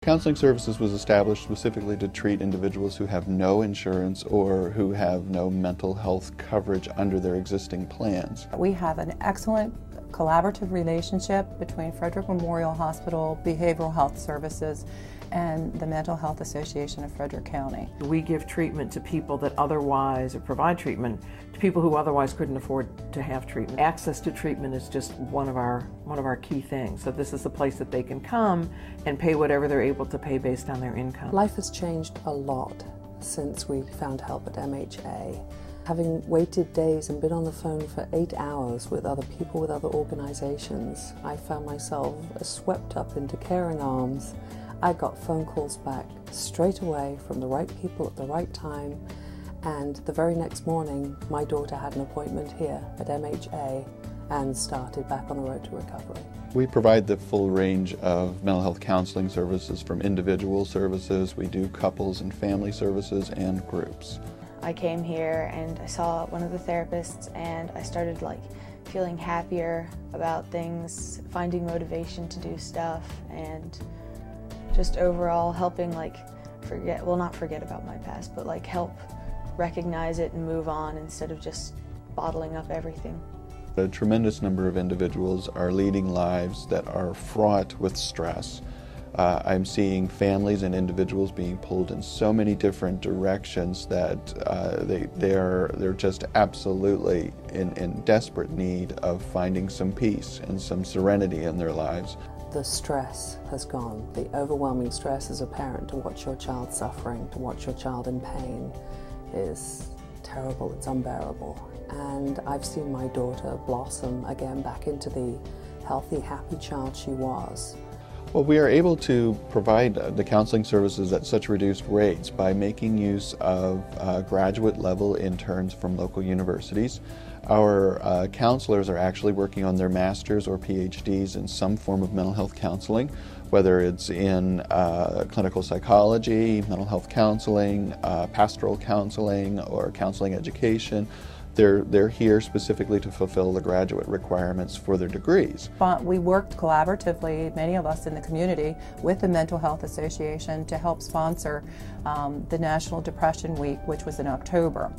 Counseling Services was established specifically to treat individuals who have no insurance or who have no mental health coverage under their existing plans. We have an excellent collaborative relationship between Frederick Memorial Hospital, Behavioral Health Services, and the Mental Health Association of Frederick County. We give treatment to people that otherwise, or provide treatment to people who otherwise couldn't afford to have treatment. Access to treatment is just one of our key things. So this is the place that they can come and pay whatever they're able to pay based on their income. Life has changed a lot since we found help at MHA. Having waited days and been on the phone for 8 hours with other people, with other organizations, I found myself swept up into caring arms. I got phone calls back straight away from the right people at the right time, and the very next morning my daughter had an appointment here at MHA and started back on the road to recovery. We provide the full range of mental health counseling services, from individual services. We do couples and family services and groups. I came here and I saw one of the therapists and I started feeling happier about things, finding motivation to do stuff, and just overall helping not forget about my past, but help recognize it and move on instead of just bottling up everything. A tremendous number of individuals are leading lives that are fraught with stress. I'm seeing families and individuals being pulled in so many different directions that they're just absolutely in desperate need of finding some peace and some serenity in their lives. The stress has gone. The overwhelming stress as a parent to watch your child suffering, to watch your child in pain is terrible, it's unbearable. And I've seen my daughter blossom again back into the healthy, happy child she was. Well, we are able to provide the counseling services at such reduced rates by making use of graduate level interns from local universities. Our counselors are actually working on their masters or PhDs in some form of mental health counseling, whether it's in clinical psychology, mental health counseling, pastoral counseling, or counseling education. They're here specifically to fulfill the graduate requirements for their degrees. We worked collaboratively, many of us in the community, with the Mental Health Association to help sponsor the National Depression Week, which was in October.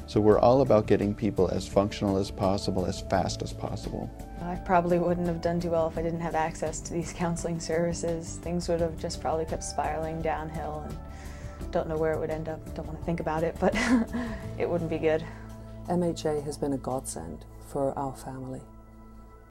So we're all about getting people as functional as possible, as fast as possible. I probably wouldn't have done too well if I didn't have access to these counseling services. Things would have just probably kept spiraling downhill, and don't know where it would end up. Don't want to think about it, but it wouldn't be good. MHA has been a godsend for our family.